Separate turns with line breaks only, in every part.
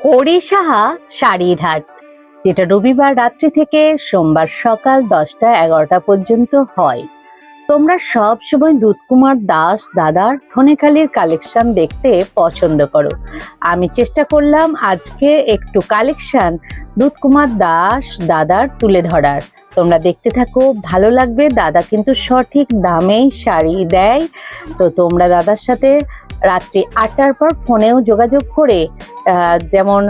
হরিসাহা শাড়ির হাট, যেটা রবিবার রাত্রি থেকে সোমবার সকাল 10টা-11টা পর্যন্ত হয়। তোমরা সব সময় দুধকুমার দাস দাদার ধনেখালির কালেকশন দেখতে পছন্দ করো। আমি চেষ্টা করলাম আজকে একটু কালেকশন দুধকুমার দাস দাদার তুলে ধরার। তোমরা দেখতে থাকো, ভালো লাগবে। দাদা কিন্তু সঠিক দামেই শাড়ি দেয়। তো তোমরা দাদার সাথে রাত্রি 8টার পর ফোনেও যোগাযোগ করে, যেমন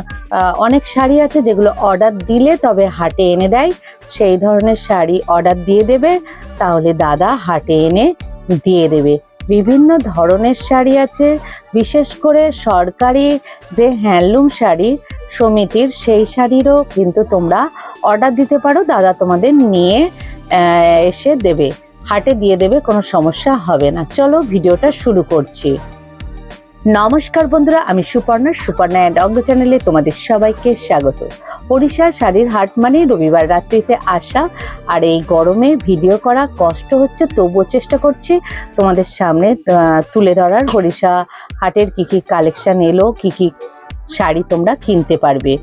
অনেক শাড়ি আছে যেগুলো অর্ডার দিলে তবে হাটে এনে দেয়, সেই ধরনের শাড়ি অর্ডার দিয়ে দেবে, তাহলে দাদা হাটে এনে দিয়ে দেবে। বিভিন্ন ধরনের শাড়ি আছে, বিশেষ করে সরকারি যে হ্যান্ডলুম শাড়ি সমিতির, সেই শাড়িরও কিন্তু তোমরা অর্ডার দিতে পারো। দাদা তোমাদের নিয়ে এসে দেবে, হাটে দিয়ে দেবে, কোনো সমস্যা হবে না। চলো ভিডিওটা শুরু করছি। নমস্কার বন্ধুরা, আমি সুপর্ণা অ্যান্ড অঙ্গ চ্যানেলে তোমাদের সবাইকে স্বাগত। ওড়িশা শাড়ির হাট মানে রবিবার রাত্রিতে আসা, আর এই গরমে ভিডিও করা কষ্ট হচ্ছে, তবুও চেষ্টা করছি তোমাদের সামনে তুলে ধরার ওড়িশা হাটের কি কি কালেকশন এলো, কি কি শাড়ি তোমরা কিনতে পারবে।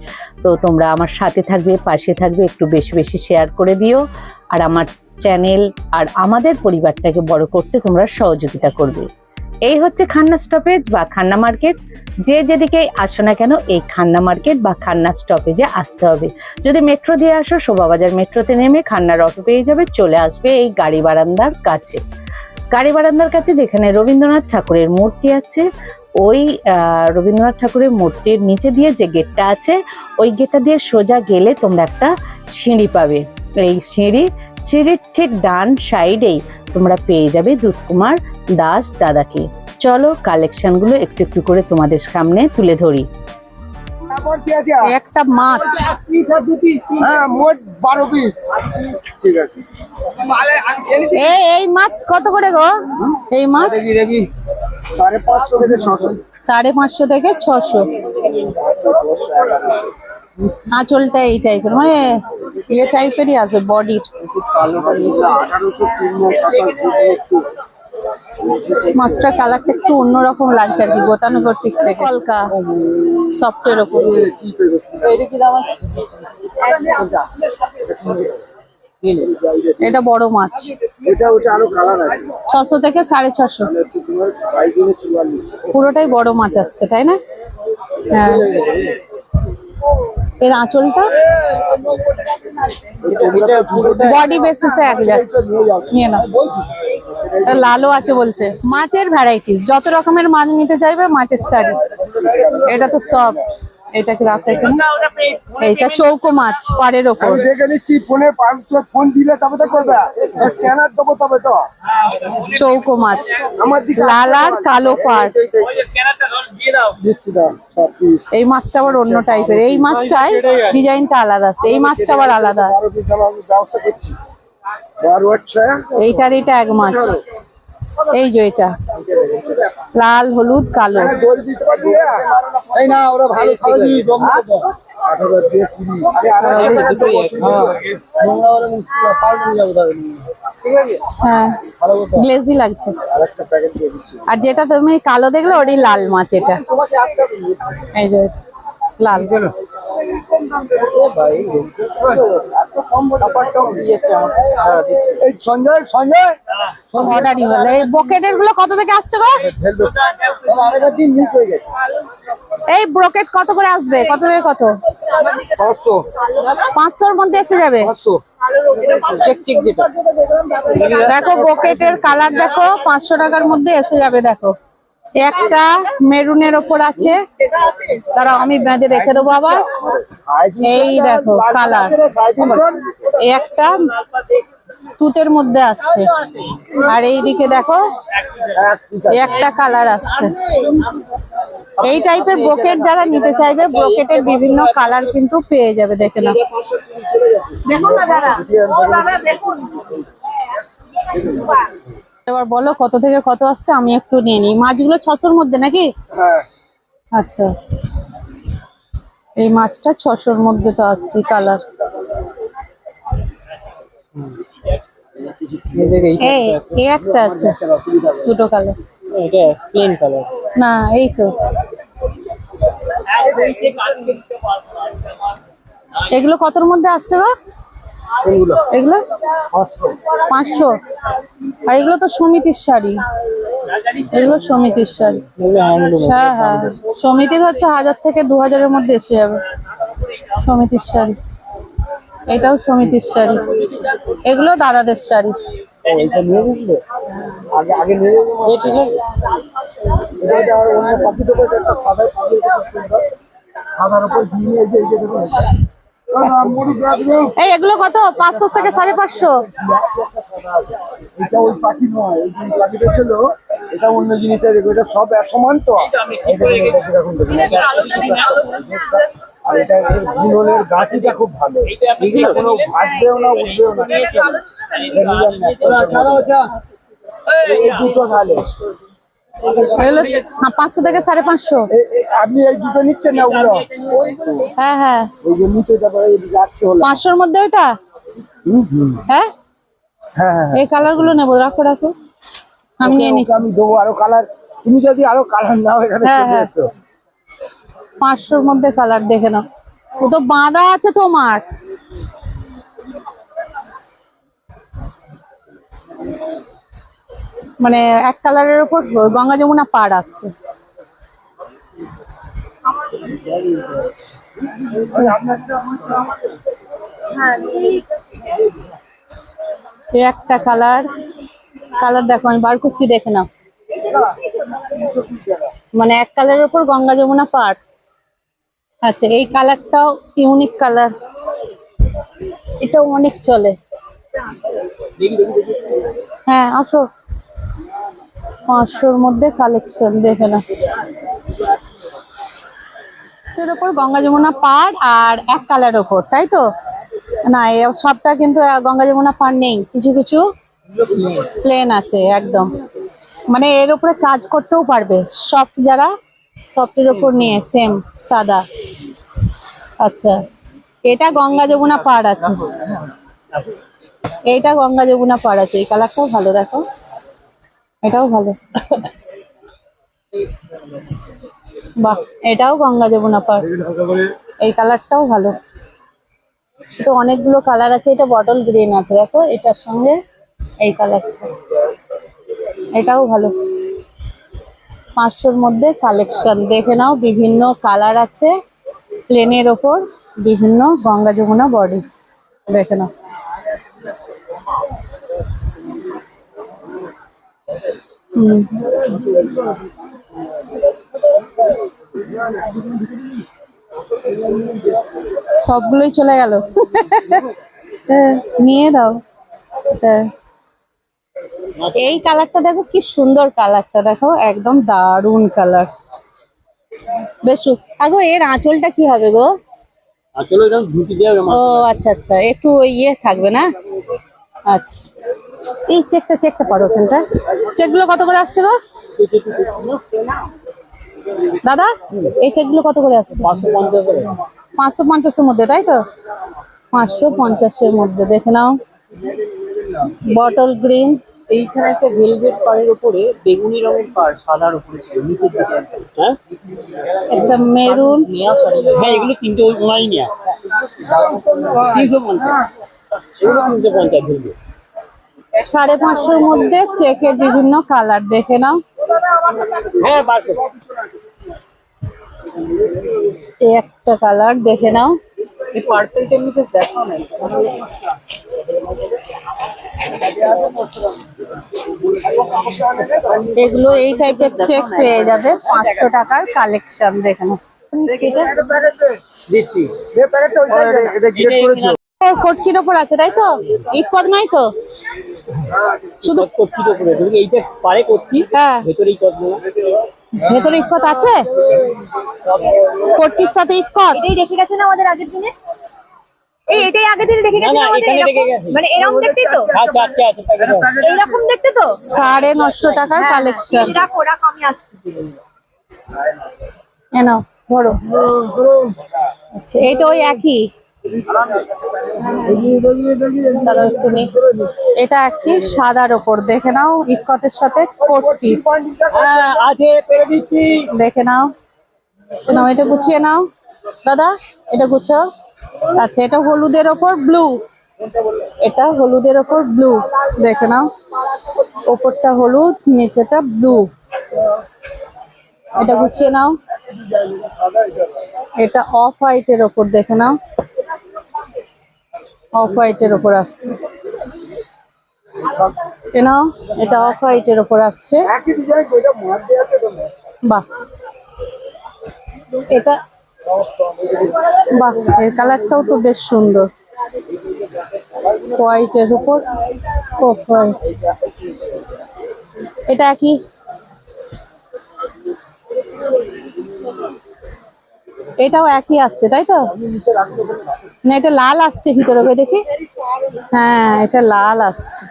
তো তোমরা আমার সাথে থাকবে, পাশে থাকবে, একটু বেশি বেশি শেয়ার করে দিও, আর আমার চ্যানেল আর আমাদের পরিবারটাকে বড় করতে তোমরা সহযোগিতা করবে। এই হচ্ছে খান্না স্টপেজ বা খান্না মার্কেট। যে যেদিকেই আসো না কেন এই খান্না মার্কেট বা খান্না স্টপেজে আসতে হবে। যদি মেট্রো দিয়ে আসো, শোভাবাজার মেট্রোতে নেমে খান্নার অটো পেয়ে যাবে, চলে আসবে এই গাড়ি বারান্দার কাছে। গাড়ি বারান্দার কাছে যেখানে রবীন্দ্রনাথ ঠাকুরের মূর্তি আছে, ওই রবীন্দ্রনাথ ঠাকুরের মূর্তির নিচে দিয়ে যে গেটটা আছে, ওই গেটটা দিয়ে সোজা গেলে তোমরা একটা সিঁড়ি পাবে। এই সিঁড়ির ঠিক ডান সাইডেই তোমরা পেয়ে যাবে দুধকুমার দাস দাদাকে। চলো কালেকশনগুলো একটু একটু করে তোমাদের সামনে তুলে ধরি। একটা মাছ,
হ্যাঁ, মোট 12 পিস। ঠিক আছে।
এই মাছ কত করে গো? এই মাছ
550 থেকে 600।
550 থেকে 600। আঁচলটা এই টাইপের, মানে ইয়ে টাইপেরই আছে বডির। মাছটার কালারটা একটু অন্যরকম লাগছে আর কি, গতানুগতিক থেকে হালকা সফটের ওপর। এটা বড় মাছ,
এটা ওটা আরো কালার আছে।
600 থেকে 650। পুরোটাই বড় মাছ আসছে, তাই না? হ্যাঁ। এর আঁচলটা বডি বেসিসে এক যাচ্ছে, নিয়ে নাও। লালও আছে বলছে। মাছের ভ্যারাইটিস, যত রকমের মাছ নিতে চাইবে মাছের শাড়ি। এটা তো সব, এটাকে রাখতে এইটা চৌকো মাছ পাড়ের ওপর।
দেখে নিচ্ছি ফোনে, ফোন দিলে তবে তো করবে, স্ক্যানার দেবো তবে তো।
চৌকো মাছ, লাল আর কালো পাড়। এই মাছটা আবার অন্য টাইপের, এই মাছটাই ডিজাইনটা আলাদা আছে, এই মাছটা আবার আলাদা। এইটার এটা এক মাছ, এই যে এটা লাল হলুদ কালো। হ্যাঁ, গ্লেজি লাগছে। আর যেটা তুমি কালো দেখলে ওটাই লাল মাছ, এটা এই যে লাল। অর্ডারই হলো। এই বকেটের গুলো কত থেকে আসছে গো? এই ব্রোকেট কত করে আসবে? কত থেকে কত? 500-500-র মধ্যে এসে যাবে। দেখো বকেটের কালার দেখো, 500 টাকার মধ্যে এসে যাবে। দেখো একটা মেরুনের ওপর আছে, দাঁড়াও আমি বেঁধে রেখে দেবো আবার। এই দেখো কালার, একটা তুতের মধ্যে আসছে, আর এইদিকে দেখো একটা কালার আসছে। এই টাইপের ব্রোকেট যারা নিতে চাইবে, ব্রোকেটের বিভিন্ন কালার কিন্তু পেয়ে যাবে। দেখে না, এবার বলো কত থেকে কত আসছে, আমি একটু নিয়ে নিই। মাছগুলো 600-র মধ্যে নাকি? আচ্ছা, এই মাছটা 600-র মধ্যে তো আসছে কালার। এই একটা আছে, দুটো কালার। এটা প্লেন কালার না, এই তো এগুলো কতর মধ্যে আসছে গো?
কোনগুলো?
এগুলো
500।
500। আর এগুলো তো সমিতির শাড়ি, এগুলো সমিতির শাড়ি। হ্যাঁ হ্যাঁ, সমিতির হচ্ছে 1000 থেকে 2000-এর মধ্যে এসে যাবে সমিতির শাড়ি। এটাও সমিতির শাড়ি, এগুলো দাদাদের শাড়ি।
এটা নিয়ে গেছিলে? আগে আগে নিয়ে গেলে ঠিক আছে। এটা আর অন্য পাখি দেবো, এটা একটা সাদা পাখি, খুব সুন্দর। সাদার উপর দিয়ে এই যে দেখুন।
এই এগুলো কত? 500 থেকে 550।
এটা ওই পাখি নয়, এই যে পাখিটা ছিল এটা অন্য জিনিসটা। দেখো এটা সব এক সমান তো। এই দেখুন এটা কিরকম দেখুন, এটা আর এটা গুণনের গাছিটা খুব ভালো। এগুলো কোনো ভাসবেও না, উঠবেও না। এই দুটো তাহলে
এগুলো 500 থেকে 550।
আপনি এই দুটো নিচ্ছেন না ওগুলো?
হ্যাঁ হ্যাঁ,
এই যে নিতে যাবো রাখতে হলো।
500-এর মধ্যে ওটা। হ্যাঁ
হ্যাঁ হ্যাঁ,
এই কালার গুলো নেবো, রাখো রাখো, আমি নিয়ে
ওকে
নিচ্ছি।
আমি দেবো আরো কালার। তুমি যদি আরো কালার নাও এখানে
হ্যাঁ,
চলে
হ্যাঁ।
এসো।
500-এর মধ্যে কালার দেখে নাও। ও তো বাঁধা আছে তোমার। মানে এক কালারের উপর গঙ্গা যমুনা পাড় আসছে। এই একটা কালার, কালার দেখো আমি বার করছি, দেখে নাও। মানে এক কালারের উপর গঙ্গা যমুনা পাড়। আচ্ছা, এই কালারটাও ইউনিক কালার, এটাও অনেক চলে। হ্যাঁ আসো, 500-এর মধ্যে কালেকশন দেখে নাও। এর উপর গঙ্গা যমুনা পাড় আর এক কালারের উপর, তাই তো? না, এই সবটা কিন্তু গঙ্গা যমুনা পাড় নেই, কিছু কিছু প্লেন আছে একদম। মানে এর উপরে কাজ করতেও পারবে সফট, যারা সফটের উপর নিয়ে সেম সাদা। আচ্ছা, এটা গঙ্গা যমুনা পাড় আছে, এইটা গঙ্গা যমুনা পাড় আছে। এই কালারটাও ভালো, দেখো এটাও ভালো। বাহ, এটাও গঙ্গা যমুনা পাড়, এই কালারটাও ভালো। তো অনেকগুলো কালার আছে, এটা বটল গ্রিন আছে, দেখো এটার সঙ্গে এই কালারটা, এটাও ভালো। 500-এর মধ্যে কালেকশন দেখে নাও, বিভিন্ন কালার আছে প্লেনের ওপর, বিভিন্ন গঙ্গা যমুনা বডি দেখে নাও। সবগুলোই চলে গেল। হ্যাঁ, নিয়ে দাও। হ্যাঁ, এই কালারটা দেখো কি সুন্দর, কালারটা দেখো একদম দারুন কালার। বেশ আগো, এর আঁচলটা কি হবে গো?
আসলে এটা ঝুঁকি দেওয়া
ও আচ্ছা আচ্ছা, একটু ইয়ে থাকবে না? আচ্ছা, এই চেকটা পারো ওখানটা। চেকগুলো কত করে আসছে গো দাদা? এই চেকগুলো কত করে আসছে?
550 করে।
550-এর মধ্যে, তাই তো? 550-এর মধ্যে দেখে নাও, বটল গ্রিন।
এইখানে একটা ভেলভেট পাড়ের উপরে বেগুনি রঙের পাড় সাদার উপরে ছিল নিচের দিকে। হ্যাঁ,
একটা মেরুন।
নেয়া শাড়ি। হ্যাঁ, এগুলো তিনটে ওই ওনাই নেয়া 350। এগুলো 350 ভেলভেট।
550-এর মধ্যে চেকের বিভিন্ন কালার দেখে নাও।
হ্যাঁ, বার করো।
এই একটা কালার দেখে নাও।
এই পার্পলটা এমনিতে দেখাও না।
এগুলো এই টাইপের চেক পেয়ে যাবে, 500 টাকার কালেকশন দেখে নাও।
দিচ্ছি।
এটা গ্রেড করেছো?
কটকির ওপর আছে, তাই তো? ইটপদ নয় তো? শুধু
কচ্ছির উপরে তুমি এইটা পারে কচ্ছি,
হ্যাঁ,
ভেতরেই কচ্ছি না।
ভেতরে ইটকত আছে, কটকির সাথে ইটকত।
এটাই রেখে গেছে না আমাদের আগের দিনে? এটাই আগের দিনে রেখে
না
গেছে
না,
না আমাদের
এখানে রেখে
এরকম?
গেছে।
মানে এরকম দেখতে তো?
আচ্ছা আচ্ছা আচ্ছা,
এইরকম দেখতে তো?
950 টাকার কালেকশন।
রাখো আমি আসছি।
নাও ধরো। আচ্ছা, এইটা ওই একই। দাঁড়াও একটু নিই। এটা একই সাদার ওপর দেখে নাও, ইটকতের সাথে কটকি
হ্যাঁ আছে, পেরে দিচ্ছি।
দেখে নাও।
নাও, এটা গুছিয়ে নাও দাদা, এটা গুছাও। আচ্ছা, এটা হলুদের ওপর ব্লু, এটা হলুদের ওপর ব্লু, দেখে নাও, ওপরটা হলুদ, নিচেটা ব্লু। এটা গুছিয়ে নাও। এটা অফ হোয়াইটের ওপর, দেখে নাও, অফ হোয়াইটের ওপর আসছে। নাও, এটা অফ হোয়াইটের ওপর আসছে।
একই ডিজাইন, ওইটা মার দেওয়া আছে তো।
বাহ, এটা বাহ, এর কালারটাও তো বেশ সুন্দর, হোয়াইটের উপর অফ হোয়াইট। এটা কি, এটাও একই আসছে তাই তো? না, এটা লাল আসছে ভিতরে, ওই দেখি। হ্যাঁ, এটা লাল আসছে।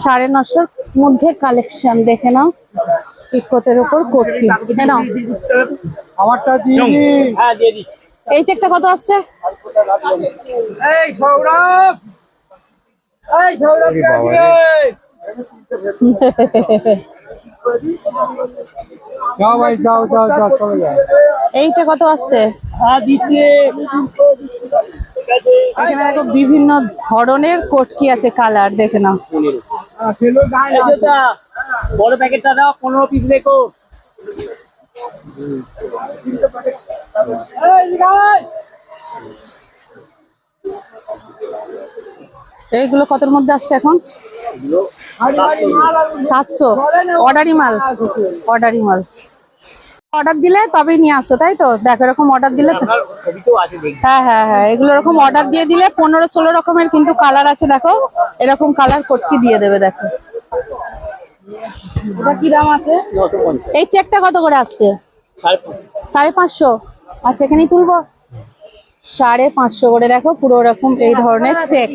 950 মধ্যে কালেকশন, দেখে নাও, ইকোতের উপর কোটকি। নাও,
আমারটা দিয়ে
হ্যাঁ দিয়ে দিচ্ছি।
এই চেকটা কত আসছে?
এই সৌরভ, এই সৌরভ যাও ভাই, যাও যাও যাও, চলে যাও।
এইটা কত আসছে?
হ্যাঁ দিচ্ছি।
এখানে দেখো বিভিন্ন ধরনের কোটকি আছে, কালার দেখে নাও।
খেলো গায়ে
এই যেটা বড় প্যাকেটটা দাও, 15 পিস রেখো।
এইগুলো কতর মধ্যে আসছে এখন? 700। অর্ডারি মাল, অর্ডারি মাল। অর্ডার দিলে তবেই নিয়ে আসো তাই তো? দেখো, এরকম অর্ডার দিলে তো।
আপনার ছবিতেও আছে দেখি।
হ্যাঁ হ্যাঁ হ্যাঁ, এগুলো এরকম অর্ডার দিয়ে দিলে 15-16 রকমের কিন্তু কালার আছে, দেখো এরকম কালার কোটকি দিয়ে দেবে। দেখো, এটা কি দাম আছে?
950।
এই চেকটা কত করে আসছে? 550। আচ্ছা, এখানেই তুলবো। 550 করে, দেখো পুরো এরকম এই ধরনের চেক।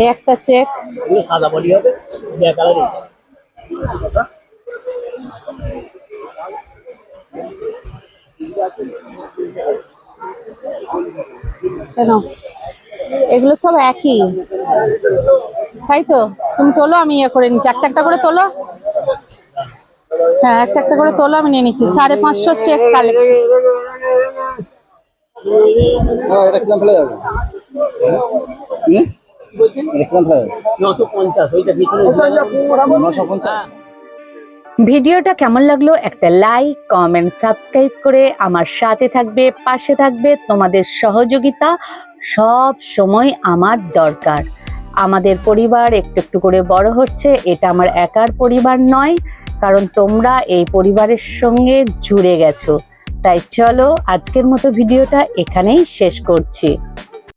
এই একটা চেক,
এগুলো সাদা বডি হবে, ব্ল্যাক কালারের।
কেন এগুলো সব একই তাই তো? তুমি তোলো, আমি ইয়ে করে নিচ্ছি। একটা একটা করে তোলো। হ্যাঁ, একটা একটা করে তোলো, আমি নিয়ে নিচ্ছি। 550 চেক কালেকশন।
এটা কিলাম ফেলে যাবে। এটা কিলাম ফেলে যাবে।
950, ওইটা ভিতরে
950।
ভিডিওটা কেমন লাগলো একটা লাইক, কমেন্ট, সাবস্ক্রাইব করে আমার সাথে থাকবে, পাশে থাকবে। তোমাদের সহযোগিতা সব সময় আমার দরকার। আমাদের পরিবার একটু একটু করে বড় হচ্ছে, এটা আমার একার পরিবার নয়, কারণ তোমরা এই পরিবারের সঙ্গে জুড়ে গেছো। তাই চলো, আজকের মতো ভিডিওটা এখানেই শেষ করছি।